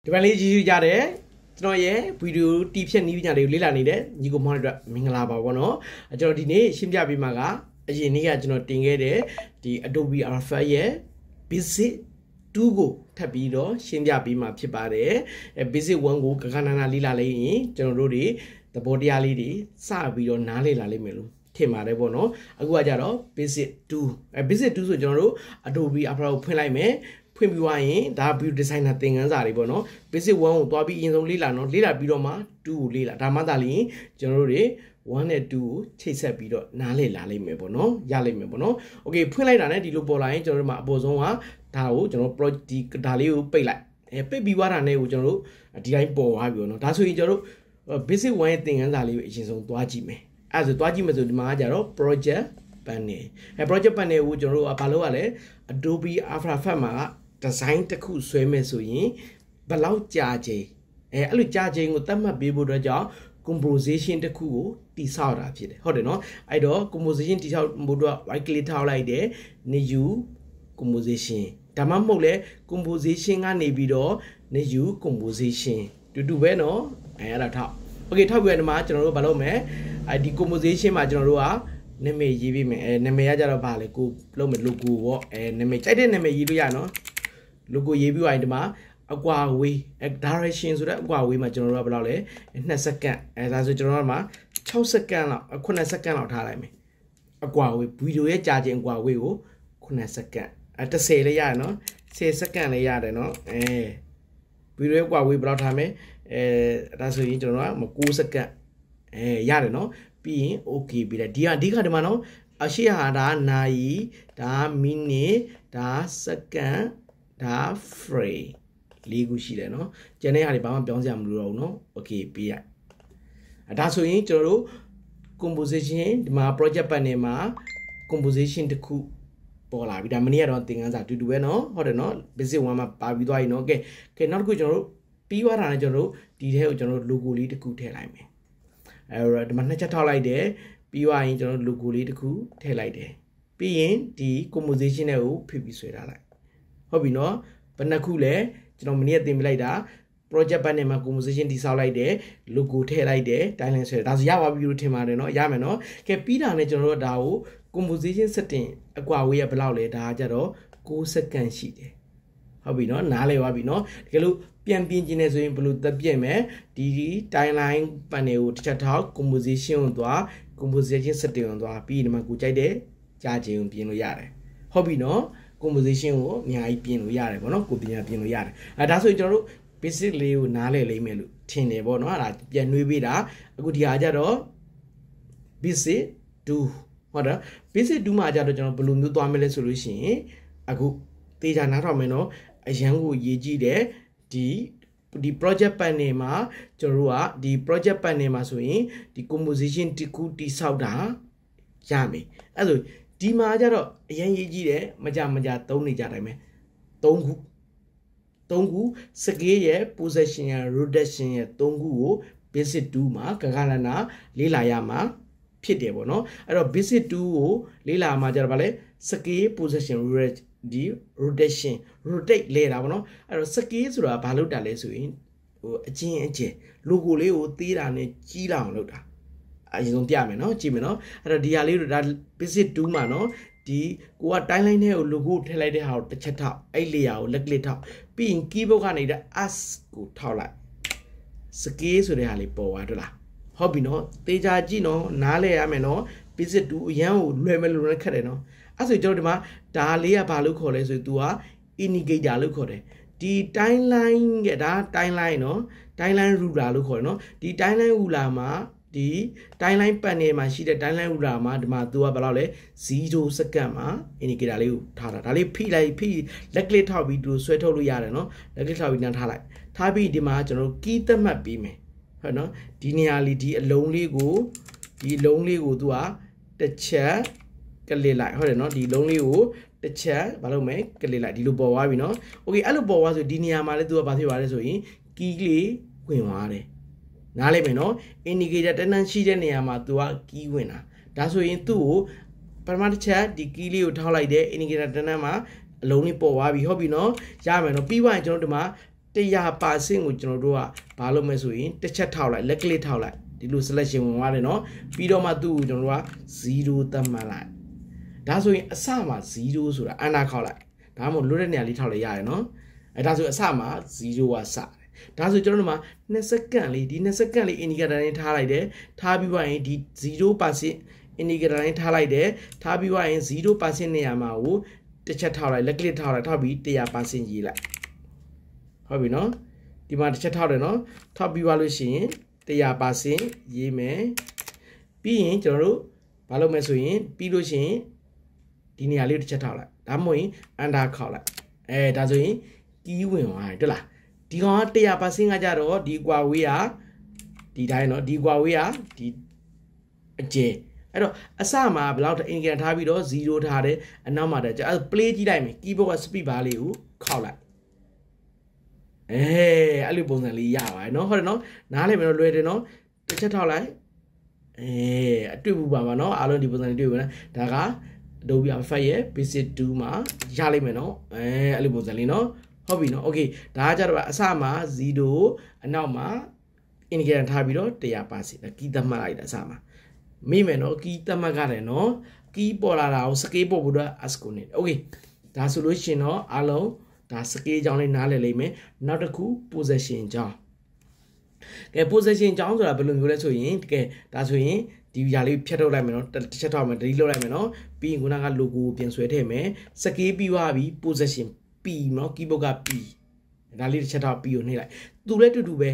ဒီပိုင်းလေးကြည့်ကြတယ်ကျွန်တော်ရဲ့ဗီဒီယိုတီးဖြတ်နည်းပညာတွေကိုလေ့လာနေတဲ့ညီကိုမောင်တွေအတွက်မင်္ဂလာပါဘောနော်ကျွန်တော်ဒီနေ့ရှင်းပြပေးမှာကအရင်နေ့ကကျွန်တော်တင်ခဲ့တဲ့ဒီ Adobe Alpha ရဲ့ Basic 2ကိုထပ်ပြီးတော့ရှင်းပြပေးမှာဖြစ်ပါတယ်Basic 1ကိုကကနနာလေ့လာလိုက်ရင်ကျွန်တော်တို့တွေသဘောတရားလေးတွေစပြီးတော့နားလည်လာလိမ့်မယ်လို့ထင်ပါတယ်ပေါ့နော်အခုကကြတော့ Basic 2 Basic 2ဆိုကျွန်တော်တို့ Adobe Alpha ကိုဖွင့်လိုက်မယ်ဖွင့်ပြီးသွားရင်ဒါ View Designer သင်ခန်းစာတွေပေါ့နော် Basic 1ကိုသွားပြီးအရင်ဆုံးလေ့လာနော်လေ့လာပြီးတော့မှ2ကိုလေ့လာဒါမှသာလျှင်ကျွန်တော်တို့တွေ1နဲ့2ကိုချိတ်ဆက်ပြီးတော့နားလည်လာလိမ့်မယ်ပေါ့နော်ရလိမ့်မယ်ပေါ့နော် Okay ဖွင့်လိုက်တာနဲ့ဒီလိုပေါ်လာရင်ကျွန်တော်တို့မှာအပေါ်ဆုံးကဒါကိုကျွန်တော် project ဒီဒါလေးကိုပိတ်လိုက်ပိတ်ပြီးသွားတာနဲ့ကိုကျွန်တော်တို့ဒီတိုင်းပေါ်သွားပြီပေါ့နော်ဒါဆိုရင်ကျွန်တော်တို့ Basic 1ရဲ့သင်ခန်းစာလေးကိုအရင်ဆုံးသွားကြည့်မယ်အဲ့ဒါဆိုသွားကြည့်မယ်ဆိုဒီမှာကကြတော့ project panel project panel ကိုကျွန်တော်တို့ဘာလုပ်ရလဲ Adobe After Effects မှာdesign တစ်ခုဆွဲမယ်ဆိုရင်ဘယ်လောက်ကြာချိန်အဲ့လိုကြာချိန်ကိုသတ်မှတ်ပေးဖို့အတွက်ကြောင့် composition တစ်ခုကိုတိဆောက်တာဖြစ်တယ်ဟုတ်တယ်နော်အဲ့တော့ composition တိဆောက်ဖို့အတွက် right click ထောက်လိုက်တယ် new composition ဒါမှမဟုတ်လဲ composition ကနေပြီးတော့ new composition တူပဲနော်အဲ့ဒါထောက် okay ထောက်ပြီးတော့ဒီမှာကျွန်တော်တို့ဘာလုပ်မလဲအဲ့ဒီ composition မှာကျွန်တော်တို့ကနာမည်ရေးပေးမယ်နာမည်ကကြတော့ဗာလေကိုလုပ်မယ် logo ပေါ့နာမည်ကြိုက်တဲ့နာမည်ရေးလို့ရနော် logo ရေးပြီးသွားရင်ဒီမှာအကွာဝေး direction ဆိုတဲ့အကွာဝေးမှာကျွန်တော်တို့ကဘယ်လောက်လဲ2စက္ကန့်ဒါဆိုကျွန်တော်တို့ကမှာ6စက္ကန့်လောက်9စက္ကန့်လောက်ထားလိုက်မယ်အကွာဝေးဗီဒီယိုရဲ့ကြာချိန်အကွာဝေးကို9စက္ကန့်30လေးရတယ်နော်10စက္ကန့်လေးရတယ်နော်ဗီဒီယိုရဲ့အကွာဝေးဘယ်လောက်ထားမလဲဒါဆိုရင်ကျွန်တော်တို့က9စက္ကန့်ရတယ်နော်ပြီးရင် okay ပြီးတယ်ဒီကအဓိကဒီမှာနော်အရှိဟာဒါနာရီဒါမိနစ်ဒါစက္ကန့်ဒါ frame လေးခုရှိတယ်နော်ကျန်တဲ့ဟာတွေဘာမှပြောင်းစရာမလိုတော့ဘူးနော် okay ပြီးရဒါဆိုရင်ကျွန်တော်တို့ composition ဒီမှာ project panel မှာ composition တစ်ခုပေါ်လာပြီဒါမနေ့ကတော့သင်ခန်းစာတူပဲနော်ဟုတ်တယ်နော် basic 1မှာပါပြီးသွားပြီနော် okay နောက်တစ်ခုကျွန်တော်တို့ပြီးသွားတာနဲ့ကျွန်တော်တို့ဒီထဲကိုကျွန်တော်တို့ logo လေးတစ်ခုထည့်လိုက်မယ်အဲ့တော့ဒီမှာနှစ်ချက်ထောက်လိုက်တယ်ပြီးသွားရင်ကျွန်တော် logo လေးတစ်ခုထည့်လိုက်တယ်ပြီးရင်ဒီ composition နဲ့ကိုဖိပြီးဆွဲထားလိုက်ဟုတ်ပြီနော်ဘယ်နှခုလဲကျွန်တော်မနေ့ကသင်ပြလိုက်တာ project panel မှာ composition တိဆောက်လိုက်တယ် logo ထည့်လိုက်တယ် timeline ဆွဲဒါဆိုရပါပြီလို့ထင်ပါတယ်နော်ရမယ်နော်ကဲပြီးတာနဲ့ကျွန်တော်တို့ဒါကို composition setting အကွာဝေးရဘယ်လောက်လဲဒါကကြတော့6စက္ကန့်ရှိတယ်ဟုတ်ပြီနော်နားလည်ပါပြီနော်တကယ်လို့ပြန်ပြင်ခြင်းနေဆိုရင်ဘယ်လိုတက်ပြည့်မယ်ဒီ timeline panel ကိုတစ်ချက်ထောက် composition ကိုသွား composition setting ကိုသွားပြီးဒီမှာကိုကြိုက်တဲ့ကြာချိန်ကိုပြင်လို့ရတယ်ဟုတ်ပြီနော် composition ကိုအများကြီးပြင်လို့ရတယ်ပေါ့နော်ကိုပြင်လို့ရတယ်ဒါဆိုရင်ကျွန်တော်တို့ basic လေးကိုနားလည်လိမ့်မယ်လို့ထင်တယ်ပေါ့နော်အဲ့ဒါပြန်နှွေးပေးတာအခုဒီဟာကြတော့ basic 2ဟုတ်တယ် basic 2မှာကြတော့ကျွန်တော်ဘယ်လိုမျိုးသွားမလဲဆိုလို့ရှိရင်အခုတေချာနားထောင်မယ်နော်အရန်ကိုရေးကြည့်တယ်ဒီ project panel မှာကျွန်တော်တို့ကဒီ project panel မှာဆိုရင်ဒီ composition တစ်ခုတိဆောက်တာရမယ်အဲ့ဆိုဒီမှာကြတော့အရင်ရေးကြည့်တယ်မကြသုံးနေကြတိုင်းပဲ3ခု scale ရဲ့ position ရဲ့ rotation ရဲ့3ခုကို basic 2မှာကကနနာလေ့လာရမှာဖြစ်တယ်ပေါ့နော်အဲ့တော့ basic 2ကိုလေ့လာမှာကြတော့ဗာလဲ scale positionဒီ rotation rotate လဲတာပေါ့နော်အဲ့တော့ scale ဆိုတာဘာလုပ်တာလဲဆိုရင်ဟိုအချင်း logo လေးကိုသေးတာနဲ့ကြီးလာအောင်လုပ်တာအရင်ဆုံးပြမယ်နော်ကြည့်မယ်နော်အဲ့တော့ဒီဟာလေးတို့ဒါ basic 2မှာနော်ဒီကိုက timeline ထဲကို logo ထည့်လိုက်တဲ့ဟာကိုတစ်ချက်ထောက်အဲ့ layer ကို left click ထောက်ပြီးရင် keyboard ကနေတဲ့ as ကိုထောက်လိုက် scale ဆိုတဲ့ဟာလေးပေါ်သွားတယ်လားဟုတ်ပြီနော်သေချာကြည့်နော်နားလဲရမယ်နော် basic 2အရန်ကိုလွယ်မယ်လို့လည်းခက်တယ်နော်အဲ့ဆိုကျွန်တော်ဒီမှာဒါလေးကဘာလို့ခေါ်လဲဆိုရင် तू က indicator လို့ခေါ်တယ်ဒီ timeline ကဒါ timeline နော် timeline ruler လို့ခေါ်တယ်နော်ဒီ timeline ruler မှာဒီ timeline panel မှာရှိတဲ့ timeline ruler မှာဒီမှာ तू ကဘယ်လောက်လဲ0စက္ကန့်မှာ indicator လေးကိုထားတာဒါလေးဖိလက်click ထောက်ပြီး तू ဆွဲထုတ်လို့ရတယ်နော်လက်click ထောက်ပြီးနားထားလိုက်ထားပြီးဒီမှာကျွန်တော် key သတ်မှတ်ပေးမယ်ဟုတ်နော်ဒီနေရာလေးဒီအလုံးလေးကို သူကတစ်ချက်ကလစ်လိုက်ဟုတ်တယ်နော်ဒီလုံးလေးကိုတစ်ချက်ဘာလုပ်မလဲကလစ်လိုက်ဒီလိုပေါ်သွားပြီနော်โอเคအဲ့လိုပေါ်သွားဆိုဒီနေရာမှာလဲ तू ကဘာဖြစ်သွားလဲဆိုရင် key လေးဝင်သွားတယ်နားလိမ့်မယ်နော် indicator တန်းတန်းရှိတဲ့နေရာမှာ तू က key ဝင်တာဒါဆိုရင်သူ့ကိုပထမတစ်ချက်ဒီ key လေးကိုထောက်လိုက်တယ် indicator တန်းတန်းမှာအလုံးလေးပေါ်သွားပြီဟုတ်ပြီနော်ရမယ်နော်ပြီးသွားရင်ကျွန်တော်ဒီမှာ 100%ကိုကျွန်တော်တို့ကဘာလုပ်မလဲဆိုရင်တစ်ချက်ထောက်လိုက်လက်ကလေးထောက်လိုက်ဒီလို selection ဝင်သွားတယ်เนาะပြီးတော့မှသူ့ကိုကျွန်တော်တို့က0သတ်မှတ်လိုက်ဒါဆိုရင်အစမှာ0ဆိုတာအနာခောက်လိုက်ဒါမှမဟုတ်လွတ်တဲ့နေရာလေးထောက်လိုက်ရတယ်เนาะဒါဆိုအစမှာ0ကစတယ်ဒါဆိုကျွန်တော်တို့မှာ2စက္ကန့်လေးဒီ2စက္ကန့်လေး indicator နဲ့ထားလိုက်တယ်ထားပြီးသွားရင်ဒီ 0% indicator နဲ့ထားလိုက်တယ်ထားပြီးသွားရင် 0% နေရာမှာကိုတစ်ချက်ထောက်လိုက်လက်ကလေးထောက်လိုက်ထောက်ပြီး 100% ရေးလိုက်ဟုတ်ပြီနော်ဒီမှာတစ်ချက်ထောက်တယ်နော်ထောက်ပြီးသွားလို့ရှိရင် 100% ရေးမယ်ပြီးရင်ကျွန်တော်တို့ဘာလုပ်မလဲဆိုရင်ပြီးလို့ရှိရင်ဒီနေရာလေးတစ်ချက်ထောက်လိုက်ဒါမှမဟုတ်ရင် under ခောက်လိုက်ဒါဆိုရင်ကီးဝင်သွားတယ်တွေ့လားဒီကောင်က 100% ကကြတော့ဒီကွာဝေးကဒီတိုင်းเนาะဒီကွာဝေးကဒီအကျယ်အဲ့တော့အစမှာဘယ်လောက်အင်ကန်ထားပြီးတော့0ထားတယ်အနောက်မှာတက်အဲ့ play ကြည့်လိုက်မယ် keyboard က speed bar လေးကိုခောက်လိုက်အဲ့လိုပုံစံလေးရပါတယ်เนาะဟုတ်တယ်เนาะနားလည်မယ်တော့လွယ်တယ်เนาะတစ်ချက်ထောက်လိုက်အတွေ့ဘူးပါပါเนาะအားလုံးဒီပုံစံလေးတွေ့ပြီနော်ဒါက Adobe After Effects ရဲ့ Basic 2မှာရလိမ့်မယ်เนาะအဲ့လိုပုံစံလေးเนาะဟုတ်ပြီနော်โอเคဒါကကြတော့အစမှာ0အနောက်မှာ indicator ထားပြီးတော့ 100% ကီးသတ်မှတ်လိုက်တာအစမှာမိမယ်နော်ကီးသတ်မှတ်ရတယ်နော်ကီးပေါ်လာတာကို scale ပေါ်ဖို့တော့ ask ကိုနေโอเคဒါဆိုလို့ရှိရင်တော့အားလုံးဒါ scale ကြောင်းလေးနားလည်လိမ့်မယ်နောက်တစ်ခု position ကြောင်းကဲ position ကြောင်းဆိုတာဘယ်လိုမျိုးလဲဆိုရင်တကယ်ဒါဆိုရင်ဒီຢာလေးဖြတ်ထုတ်လိုက်မယ်နော်တစ်ချက်ထောက်မယ် delete လုပ်လိုက်မယ်နော်ပြီးရင်ခုနက logo ကိုပြန်ဆွဲထည့်မယ် scale ပြီးသွားပြီ position P เนาะ keyboard က P ဒါလေးတစ်ချက်တော့ P ကိုနှိပ်လိုက်သူလည်းတူတူပဲ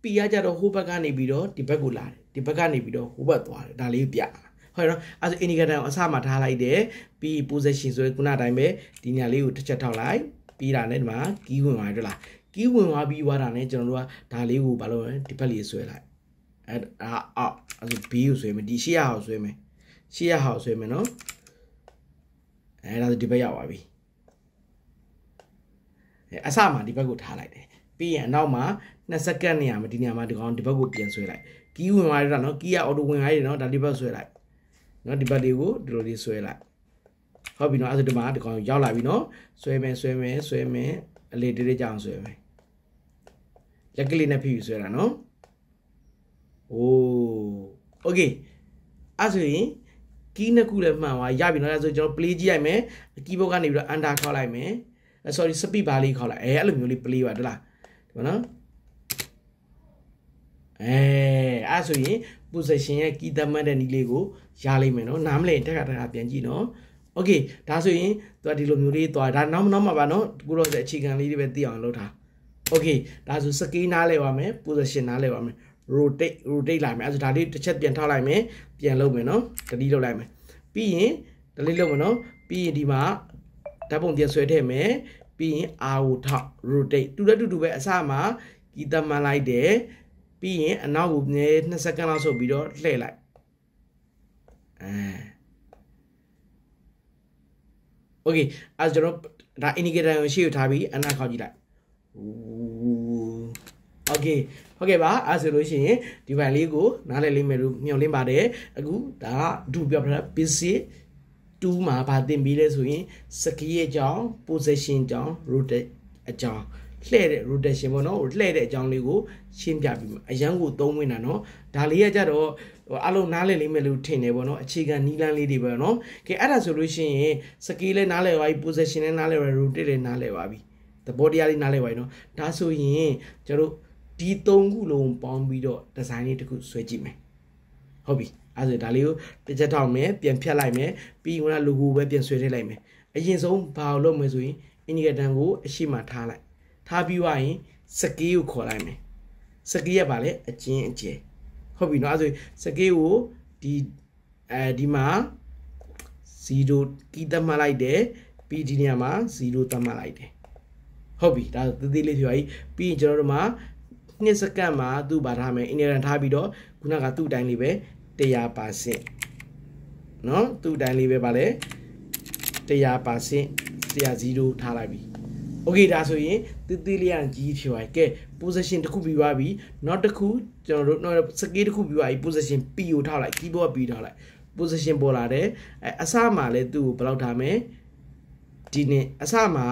P ကကြတော့ဟိုဘက်ကနေပြီးတော့ဒီဘက်ကိုလာတယ်ဒီဘက်ကနေပြီးတော့ဟိုဘက်သွားတယ်ဒါလေးပြဟုတ်နော်အဲ့ဒါ indicator ကိုအစမှာထားလိုက်တယ်ပြီး position ဆိုရင်ခုနအတိုင်းပဲဒီနေရာလေးကိုတစ်ချက်ထောက်လိုက်ပြီးတာနဲ့ဒီမှာ key ဝင်သွားတယ်လား key ဝင်သွားပြီးသွားတာနဲ့ကျွန်တော်တို့ကဒါလေးကိုဘာလို့လဲဒီဘက်လေးဆွဲလိုက်အဲ့ဒါအဲ့ဒါ B ကိုဆွဲမယ်ဒီရှေ့ရအောင်ဆွဲမယ်ရှေ့ရအောင်ဆွဲမယ်နော်အဲ့ဒါဒီဘက်ရောက်သွားပြီအစမှာဒီဘက်ကိုထားလိုက်တယ်ပြီးရင်အနောက်မှာ2စက္ကန့်နေရာမှာဒီနေရာမှာဒီကောင်ဒီဘက်ကိုပြန်ဆွဲလိုက် ကီးဝင်သွားရတာနော်ကီးကအော်တိုဝင်သွားရတယ်နော်ဒါဒီဘက်ဆွဲလိုက်နော်ဒီဘက်လေးကိုဒီလိုလေးဆွဲလိုက်ဟုတ်ပြီနော်အဲ့ဒါဒီမှာဒီကောင်ရောက်လာပြီနော်ဆွဲမယ်အလေးတေးကြအောင်ဆွဲမယ်လက်ကလေးနဲ့ဖိပြီးဆွဲတာနော်โอเคအဲ့ဆိုရင်ကီးနှစ်ခုလည်းမှန်သွားရပြီနော်အဲ့ဆိုကျွန်တော် play ကြည့်လိုက်မယ်ကီးဘုတ်ကနေပြီးတော့ under ခေါက်လိုက်မယ်sorry speed bar လေးခေါက်လိုက်အဲ့လိုမျိုးလေး play ပါတလားဒီမှာနော်အဲ့ဆိုရင် position ရဲ့ key သတ်မှတ်တဲ့နည်းလေးကိုရလိမ့်မယ်နော်နားမလည်တက်ခါပြန်ကြည့်နော် okay ဒါဆိုရင်သူကဒီလိုမျိုးလေးသွားဒါနောက်မှာပါနော်ကိုတော့အခြေခံလေးတွေပဲသိအောင်လုပ်ထား okay ဒါဆို scale နားလဲပါမယ် position နားလဲပါမယ် rotate လိုက်မယ်အဲ့ဆိုဒါလေးတစ်ချက်ပြန်ထောက်လိုက်မယ်ပြန်လုပ်မယ်နော် delete လုပ်လိုက်မယ်ပြီးရင် delete လုပ်မယ်နော်ပြီးရင်ဒီမှာဓာတ်ပုံပြန်ဆွဲထည့်မယ်ပြီးရင် R ကိုထောက် rotate တူပဲအစမှာကီးသတ်မှတ်လိုက်တယ်ပြီးရင်အနောက်ကို2စက္ကန့်လောက်ဆုပ်ပြီးတော့လှည့်လိုက်โอเคအဲ့ကျွန်တော်ဒါ indicator ကိုရှေ့ကိုထားပြီးအနားခေါက်ကြည့်လိုက်โอเคဟုတ်ကဲ့ပါအဲ့ဆိုလို့ရှိရင်ဒီဘိုင်လေးကိုနားလည်လိမ့်မယ်လို့မျှော်လင့်ပါတယ်အခုဒါကဒုပြပြ basic 2မှာဗာသင်ပြီးလဲဆိုရင် scale အကြောင်း position အကြောင်း rotate အကြောင်းလှည့်တဲ့ rotation ပေါ့နော်လှည့်တဲ့အကြောင်းလေးကိုရှင်းပြပြီးမှာအရန်ကိုသုံးဝင်တာနော်ဒါလေးကကြတော့အလုံးနားလည်လိမ့်မယ်လို့ထင်တယ်ပေါ့နော်အခြေခံနီးလန်းလေးတွေပဲနော်ကဲအဲ့ဒါဆိုလို့ရှိရင် scale လည်းနားလည်ပါပြီ position လည်းနားလည်ပါပြီ rotate လည်းနားလည်ပါပြီသဘောတရားလေးနားလည်ပါပြီနော်ဒါဆိုရင်ကျွန်တော်တို့ဒီ3ခုလုံးပေါင်းပြီးတော့ design လေးတစ်ခုဆွဲကြည့်မယ်ဟုတ်ပြီအဲ့ဒါဒါလေးကိုတစ်ချက်ထောက်မယ်ပြန်ဖြတ်လိုက်မယ်ပြီးရင်က logo ပဲပြန်ဆွဲထည့်လိုက်မယ်အရင်ဆုံးဘာလို့လုပ်မလဲဆိုရင် indicator ကိုအရှိမထားလိုက်ထားပြီးွားရင် scale ကိုခေါ်လိုက်မယ် scale ရပါလေအကျဉ်းအကျယ်ဟုတ်ပြီနော်အဲ့ဆို scale ကိုဒီမှာ0ကီးသတ်မှတ်လိုက်တယ်ပြီးဒီနေရာမှာ0သတ်မှတ်လိုက်တယ်ဟုတ်ပြီဒါသေးလေးပြောပြီးရင်ကျွန်တော်တို့မှာ2စက္ကန့်မှာသူ့ပါထားမယ် indicator ထားပြီးတော့ခုနကသူ့အတိုင်းလေးပဲ 100% เนาะသူ့အတိုင်းလေးပဲပါလေ 100% 0ထားလိုက်ပြီโอเคဒါဆိုရင်သေးလေးရကြီးဖြော်ရကဲ position တစ်ခုပြီးသွားပြီနောက်တစ်ခုကျွန်တော်တို့ scale တစ်ခုပြီးသွားပြီ position P ကိုထောက်လိုက် keyboard P ထောက်လိုက် position ပေါ်လာတယ်အစမှာလဲသူ့ကိုဘယ်လောက်ထားမယ်ဒီနေ့အစမှာ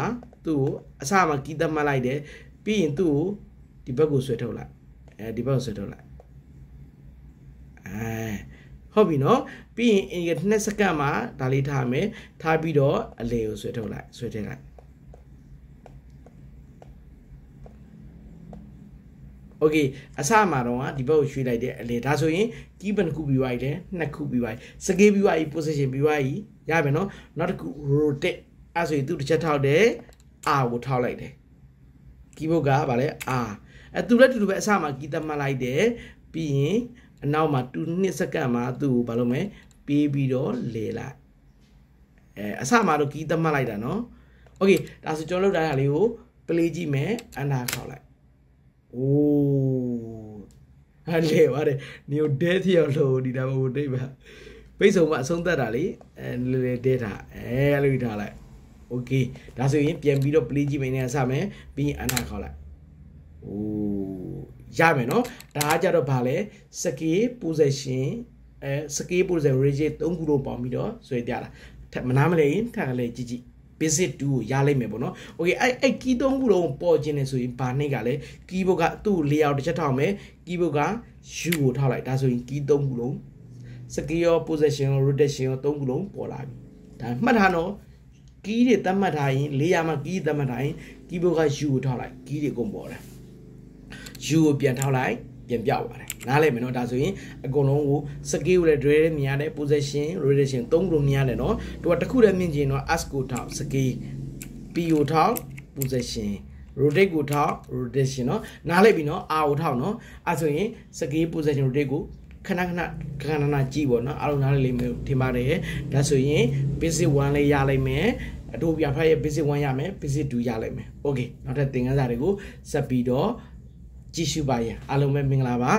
သူ့ကိုအစမှာကီးသတ်မှတ်လိုက်တယ် ပြီးရင်သူ့ကိုဒီဘက်ကိုဆွဲထုတ်လိုက်ဒီဘက်ကိုဆွဲထုတ်လိုက်ဟုတ်ပြီနော်ပြီးရင်2စက္ကန့်မှာဒါလေးထားမယ်ထားပြီးတော့အလေကိုဆွဲထုတ်လိုက်ဆွဲထည့်လိုက်โอเคအစမှာတော့ဒီဘက်ကိုရွှေ့လိုက်တဲ့အလေဒါဆိုရင်ကီးဘန်တစ်ခုပြီးသွားပြီတယ်2ခုပြီးသွားပြီစကေးပြီးသွားပြီ position ပြီးသွားပြီရမယ်နော်နောက်တစ်ခု rotate အဲ့ဆိုရင်သူတစ်ချက်ထောက်တယ် R ကိုထောက်လိုက်တယ်ကီးဘုတ်ကဗာလဲ R သူလည်းတူတူပဲအစမှာကီးသတ်မှတ်လိုက်တယ်ပြီးရင်အနောက်မှာ2စက္ကန့်မှာသူ့ကိုဘာလုပ်မလဲပေးပြီးတော့လေလိုက်အစမှာတော့ကီးသတ်မှတ်လိုက်တာနော်โอเคဒါဆိုကျွန်တော်လုပ်တာလေးကို play ကြည့်မယ်အန်တာခေါက်လိုက်โอ้လေပါတယ်နေဒဲတီရောက်လို့ဒီတာဘို့တိတ်ပါပိတ်ဆုံးမအဆုံးသက်တာလေလေဒဲတာအဲ့လိုထားလိုက်โอเคဒါဆိုရင်ပြန်ပြီးတော့ play ကြည့်မယ်နဲ့အစမယ်ပြီးရင်အနာခေါက်လိုက်โอ้ရမယ်နော်ဒါကကြတော့ဗာလဲစကေး position စကေး position region 3ခုလုံးပေါင်းပြီးတော့ဆွဲပြတာမနာမလဲရင်ထပ်လဲကြည့်ကြည့်basic 2ကိုရလိုက်မယ်ပေါ့နော်โอเคအဲ့ကီး3ခုလုံးပေါ်ခြင်းနေဆိုရင်ဘာနှိတ်ကလဲကီးဘုတ်ကသူ့layout တစ်ချက်ထောက်မယ်ကီးဘုတ်က U ကိုထောက်လိုက်ဒါဆိုရင်ကီး3ခုလုံး scale ရော position ရော rotation ရော3ခုလုံးပေါ်လာပြီဒါမှတ်ထားနော်ကီးတွေသတ်မှတ်ထားရင်400မှာကီးသတ်မှတ်ထားရင်ကီးဘုတ်က U ကိုထောက်လိုက်ကီးတွေကုန်ပေါ်တယ် U ကိုပြန်ထောက်လိုက်ပြန်ပြောက်ပါတယ်နားလည်မယ်နော်ဒါဆိုရင်အကုန်လုံးကို scale ကိုလည်း drill မြင်ရတယ် position rotation 3ခုလုံးမြင်ရတယ်နော်တို့ကတစ်ခုတည်းမြင်ချင်တော့ S ကိုထောက် scale P ကိုထောက် position rotate ကိုထောက် rotation နော်နားလည်ပြီနော် R ကိုထောက်နော်အဲဆိုရင် scale position rotate ကိုခဏကြည့်ပေါ့နော်အားလုံးနားလည်လိမ့်မယ်ထင်ပါတယ်ဒါဆိုရင် basic 1လေးရလိုက်မယ်Adobe After ရဲ့ basic 1ရမယ် basic 2ရလိုက်မယ် okay နောက်ထပ်သင်ခန်းစာတွေကိုဆက်ပြီးတော့ကြည့်ရှုပါရအားလုံးပဲမင်္ဂလာပါ